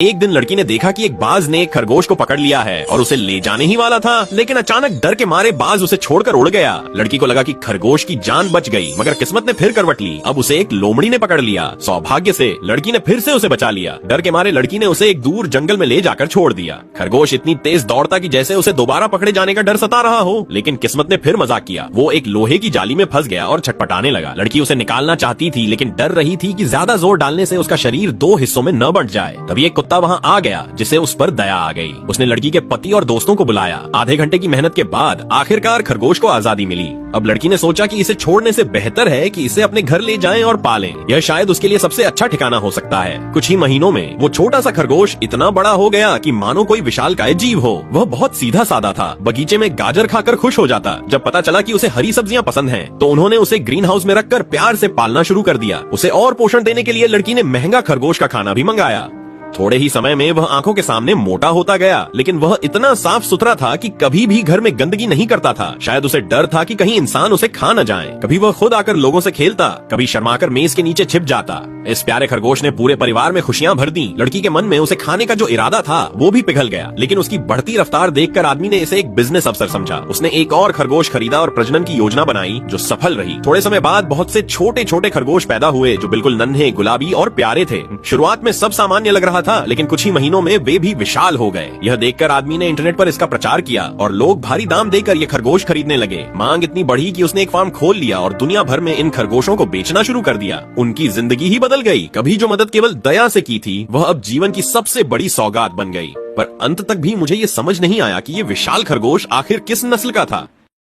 एक दिन लड़की ने देखा कि एक बाज ने एक खरगोश को पकड़ लिया है और उसे ले जाने ही वाला था, लेकिन अचानक डर के मारे बाज उसे छोड़कर उड़ गया। लड़की को लगा कि खरगोश की जान बच गई, मगर किस्मत ने फिर करवट ली। अब उसे एक लोमड़ी ने पकड़ लिया। सौभाग्य से लड़की ने फिर से उसे बचा लिया। डर के मारे लड़की ने उसे एक दूर जंगल में ले जाकर छोड़ दिया। खरगोश इतनी तेज दौड़ता कि जैसे उसे दोबारा पकड़े जाने का डर सता रहा हो, लेकिन किस्मत ने फिर मजाक किया। वो एक लोहे की जाली में फंस गया और छटपटाने लगा। लड़की उसे निकालना चाहती थी, लेकिन डर रही थी कि ज्यादा जोर डालने से उसका शरीर दो हिस्सों में न बंट जाए। तभी एक कुत्ता वहाँ आ गया, जिसे उस पर दया आ गई। उसने लड़की के पति और दोस्तों को बुलाया। आधे घंटे की मेहनत के बाद आखिरकार खरगोश को आजादी मिली। अब लड़की ने सोचा कि इसे छोड़ने से बेहतर है कि इसे अपने घर ले जाएं और पालें। यह शायद उसके लिए सबसे अच्छा ठिकाना हो सकता है। कुछ ही महीनों में वो छोटा सा खरगोश इतना बड़ा हो गया कि मानो कोई विशालकाय जीव हो। वह बहुत सीधा साधा था, बगीचे में गाजर खाकर खुश हो जाता। जब पता चला कि उसे हरी सब्जियां पसंद हैं, तो उन्होंने उसे ग्रीन हाउस में रखकर प्यार से पालना शुरू कर दिया। उसे और पोषण देने के लिए लड़की ने महंगा खरगोश का खाना भी मंगाया। थोड़े ही समय में वह आंखों के सामने मोटा होता गया, लेकिन वह इतना साफ सुथरा था कि कभी भी घर में गंदगी नहीं करता था। शायद उसे डर था कि कहीं इंसान उसे खा न जाए। कभी वह खुद आकर लोगों से खेलता, कभी शर्माकर मेज के नीचे छिप जाता। इस प्यारे खरगोश ने पूरे परिवार में खुशियां भर दी। लड़की के मन में उसे खाने का जो इरादा था वो भी पिघल गया, लेकिन उसकी बढ़ती रफ्तार देखकर आदमी ने इसे एक बिजनेस अवसर समझा। उसने एक और खरगोश खरीदा और प्रजनन की योजना बनाई, जो सफल रही। थोड़े समय बाद बहुत से छोटे छोटे खरगोश पैदा हुए, जो बिल्कुल नन्हे, गुलाबी और प्यारे थे। शुरुआत में सब सामान्य लग रहा था, लेकिन कुछ ही महीनों में वे भी विशाल हो गए। यह देखकर आदमी ने इंटरनेट पर इसका प्रचार किया और लोग भारी दाम देकर ये खरगोश खरीदने लगे। मांग इतनी बढ़ी कि उसने एक फार्म खोल लिया और दुनिया भर में इन खरगोशों को बेचना शुरू कर दिया। उनकी जिंदगी ही बदल गई। कभी जो मदद केवल दया से की थी, वह अब जीवन की सबसे बड़ी सौगात बन गई। पर अंत तक भी मुझे ये समझ नहीं आया कि ये विशाल खरगोश आखिर किस नस्ल का था।